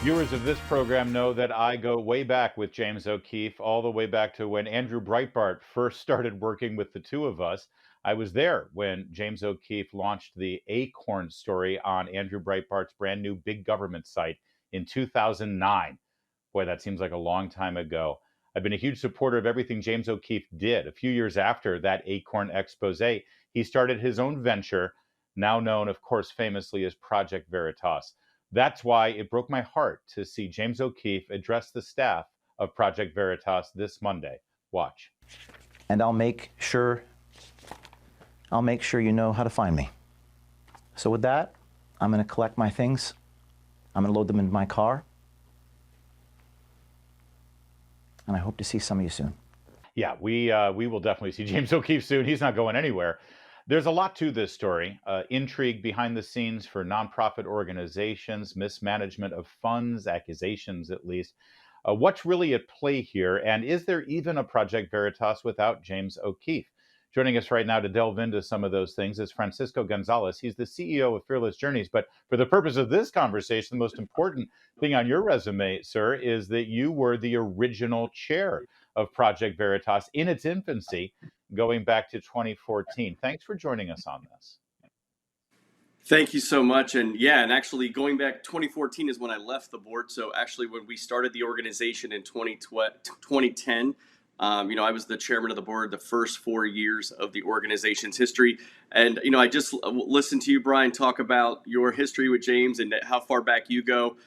Viewers of this program know that I go way back with James O'Keefe, all the way back to when Andrew Breitbart first started working with the two of us. I was there when James O'Keefe launched the Acorn story on Andrew Breitbart's brand new big government site in 2009. Boy, that seems like a long time ago. I've been a huge supporter of everything James O'Keefe did. A few years after that Acorn expose, he started his own venture, now known, of course, famously as Project Veritas. That's why it broke my heart to see James O'Keefe address the staff of Project Veritas this Monday. Watch. And I'll make sure you know how to find me. So with that, I'm going to collect my things. I'm going to load them into my car. And I hope to see some of you soon. Yeah, we will definitely see James O'Keefe soon. He's not going anywhere. There's a lot to this story. Intrigue behind the scenes for nonprofit organizations, mismanagement of funds, accusations at least. What's really at play here? And is there even a Project Veritas without James O'Keefe? Joining us right now to delve into some of those things is Francisco Gonzalez. He's the CEO of Fearless Journeys. But for the purpose of this conversation, the most important thing on your resume, sir, is that you were the original chair of Project Veritas in its infancy, going back to 2014. Thanks for joining us on this. Thank you so much. And actually going back 2014 is when I left the board. So actually when we started the organization in 2010, I was the chairman of the board the first 4 years of the organization's history. And, I just listened to you, Brian, talk about your history with James and how far back you go.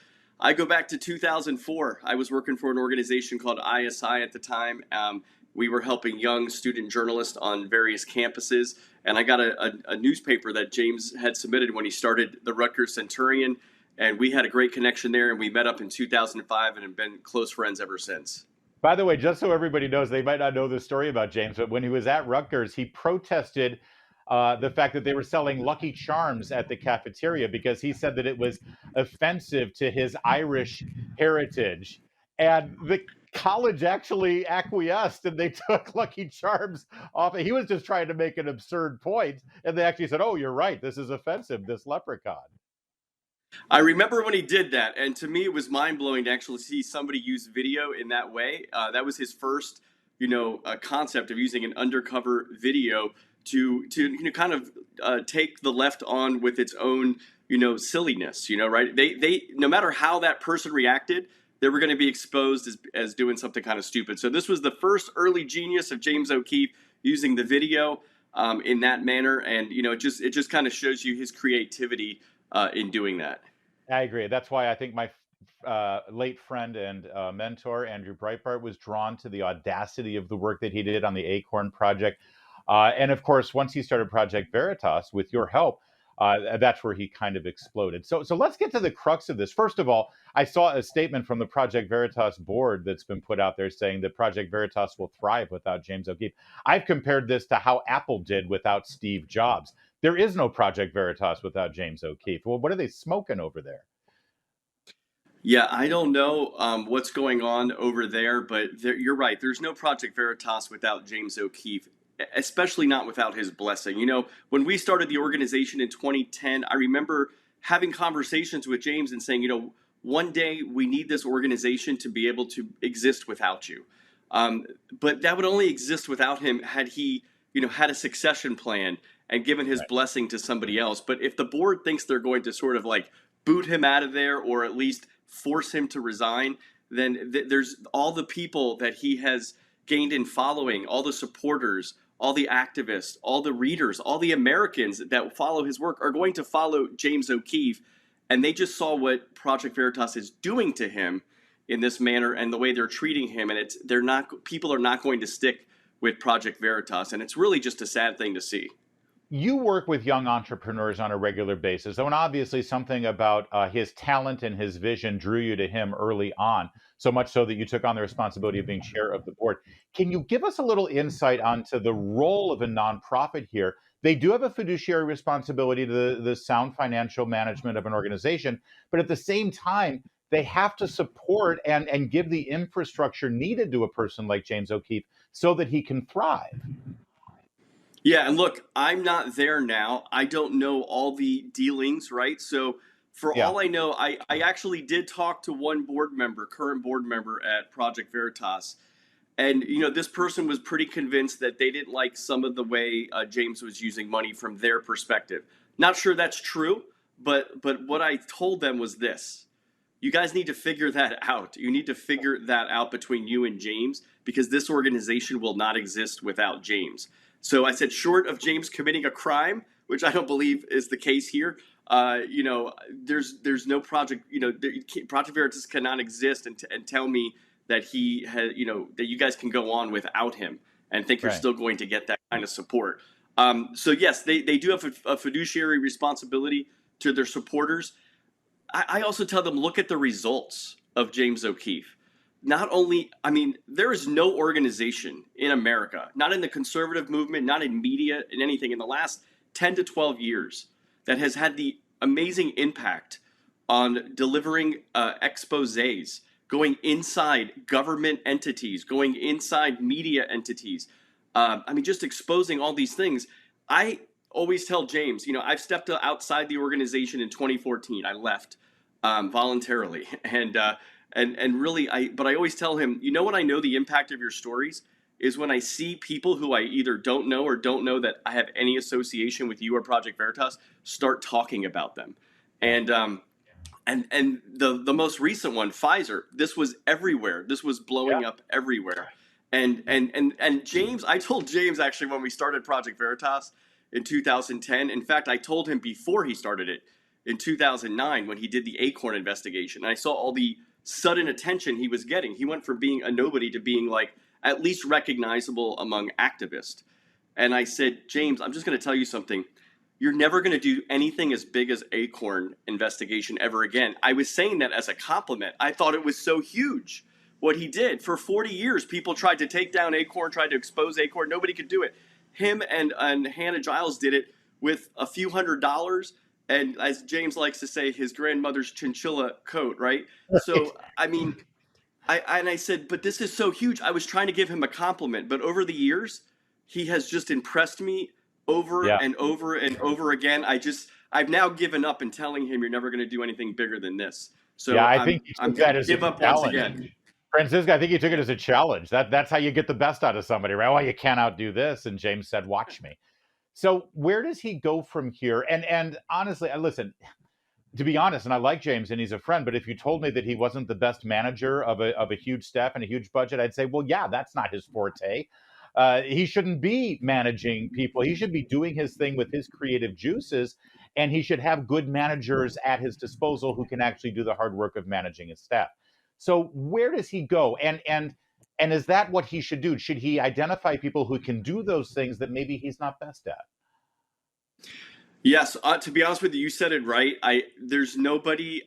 I go back to 2004. I was working for an organization called ISI at the time. We were helping young student journalists on various campuses. And I got a newspaper that James had submitted when he started the Rutgers Centurion. And we had a great connection there. And we met up in 2005 and have been close friends ever since. By the way, just so everybody knows, they might not know the story about James, but when he was at Rutgers, he protested the fact that they were selling Lucky Charms at the cafeteria because he said that it was offensive to his Irish heritage. And the college actually acquiesced and they took Lucky Charms off. He was just trying to make an absurd point. And they actually said, oh, you're right. This is offensive, this leprechaun. I remember when he did that, and to me, it was mind-blowing to actually see somebody use video in that way. That was his first, concept of using an undercover video to kind of take the left on with its own, silliness, right? They no matter how that person reacted, they were going to be exposed as doing something kind of stupid. So this was the first early genius of James O'Keefe using the video in that manner, and it just kind of shows you his creativity in doing that. I agree. That's why I think my late friend and mentor, Andrew Breitbart, was drawn to the audacity of the work that he did on the Acorn project. And of course, once he started Project Veritas, with your help, that's where he kind of exploded. So let's get to the crux of this. First of all, I saw a statement from the Project Veritas board that's been put out there saying that Project Veritas will thrive without James O'Keefe. I've compared this to how Apple did without Steve Jobs. There is no Project Veritas without James O'Keefe. Well, what are they smoking over there? Yeah, I don't know what's going on over there, but you're right. There's no Project Veritas without James O'Keefe, especially not without his blessing. When we started the organization in 2010, I remember having conversations with James and saying, one day we need this organization to be able to exist without you. But that would only exist without him had he, had a succession plan and given his blessing to somebody else. But if the board thinks they're going to sort of like boot him out of there or at least force him to resign, then there's all the people that he has gained in following, all the supporters, all the activists, all the readers, all the Americans that follow his work are going to follow James O'Keefe. And they just saw what Project Veritas is doing to him in this manner and the way they're treating him. And people are not going to stick with Project Veritas. And it's really just a sad thing to see. You work with young entrepreneurs on a regular basis, and obviously something about his talent and his vision drew you to him early on, so much so that you took on the responsibility of being chair of the board. Can you give us a little insight onto the role of a nonprofit here? They do have a fiduciary responsibility to the sound financial management of an organization, but at the same time, they have to support and give the infrastructure needed to a person like James O'Keefe so that he can thrive. Yeah, and look, I'm not there now. I don't know all the dealings, right? So For Yeah. all I know, I actually did talk to one board member, current board member at Project Veritas, and this person was pretty convinced that they didn't like some of the way James was using money from their perspective. Not sure that's true, but what I told them was this: you guys need to figure that out. You need to figure that out between you and James, because this organization will not exist without James. So I said, short of James committing a crime, which I don't believe is the case here, there's no project. Project Veritas cannot exist and tell me that he has, that you guys can go on without him and think you're Right. still going to get that kind of support. So yes, they do have a fiduciary responsibility to their supporters. I also tell them, look at the results of James O'Keefe. Not only, I mean, there is no organization in America, not in the conservative movement, not in media, in anything, in the last 10 to 12 years that has had the amazing impact on delivering exposés, going inside government entities, going inside media entities. Just exposing all these things. I always tell James, I've stepped outside the organization in 2014. I left voluntarily, and really, but I always tell him, when I know the impact of your stories is when I see people who I either don't know or don't know that I have any association with you or Project Veritas start talking about them, and the most recent one, Pfizer, this was everywhere. This was blowing up everywhere. And James, I told James actually when we started Project Veritas in 2010. In fact, I told him before he started it in 2009 when he did the Acorn investigation. And I saw all the sudden attention he was getting. He went from being a nobody to being like at least recognizable among activists. And I said, James, I'm just going to tell you something. You're never going to do anything as big as Acorn investigation ever again. I was saying that as a compliment. I thought it was so huge what he did. For 40 years, people tried to take down Acorn, tried to expose Acorn. Nobody could do it. Him and Hannah Giles did it with a few $100s. And as James likes to say, his grandmother's chinchilla coat, right? So, I said, but this is so huge. I was trying to give him a compliment, but over the years, he has just impressed me over Yeah. and over and over again. I've now given up in telling him you're never going to do anything bigger than this. So Yeah, I think you I'm took going that to as a give up once challenge. again. Francisco, I think you took it as a challenge. That's how you get the best out of somebody, right? Well, you can't outdo this. And James said, watch me. So where does he go from here? And honestly, listen, to be honest, and I like James and he's a friend, but if you told me that he wasn't the best manager of a huge staff and a huge budget, I'd say, well, yeah, that's not his forte. He shouldn't be managing people. He should be doing his thing with his creative juices, and he should have good managers at his disposal who can actually do the hard work of managing his staff. So where does he go? And is that what he should do? Should he identify people who can do those things that maybe he's not best at? Yes, to be honest with you, you said it right. There's nobody.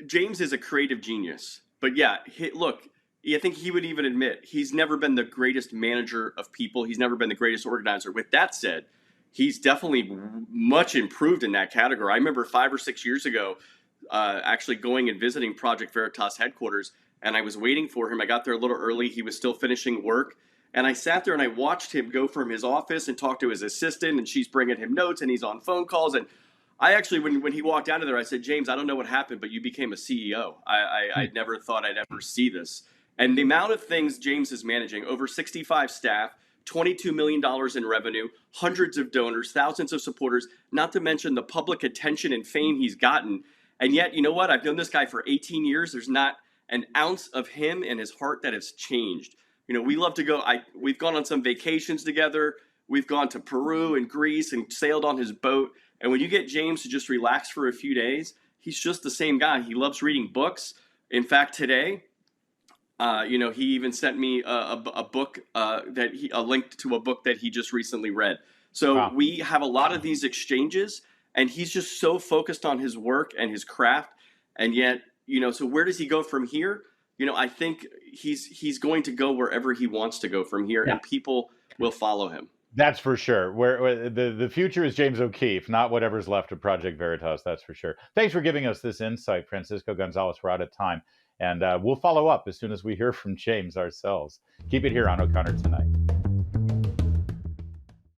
James is a creative genius, but yeah, look, I think he would even admit he's never been the greatest manager of people. He's never been the greatest organizer. With that said, he's definitely much improved in that category. I remember 5 or 6 years ago, actually going and visiting Project Veritas headquarters, and I was waiting for him. I got there a little early. He was still finishing work. And I sat there and I watched him go from his office and talk to his assistant, and she's bringing him notes and he's on phone calls. And I actually, when he walked out of there, I said, James, I don't know what happened, but you became a CEO. I never thought I'd ever see this. And the amount of things James is managing, over 65 staff, $22 million in revenue, hundreds of donors, thousands of supporters, not to mention the public attention and fame he's gotten. And yet, you know what? I've known this guy for 18 years. There's not an ounce of him and his heart that has changed. We love to go. We've gone on some vacations together. We've gone to Peru and Greece and sailed on his boat. And when you get James to just relax for a few days, he's just the same guy. He loves reading books. In fact, today, he even sent me a book a link to a book that he just recently read. So Wow. we have a lot of these exchanges, and he's just so focused on his work and his craft. And yet, so where does he go from here? I think he's going to go wherever he wants to go from here, and people will follow him. That's for sure. Where the future is James O'Keefe, not whatever's left of Project Veritas. That's for sure. Thanks for giving us this insight, Francisco Gonzalez. We're out of time, and we'll follow up as soon as we hear from James ourselves. Keep it here on O'Connor Tonight.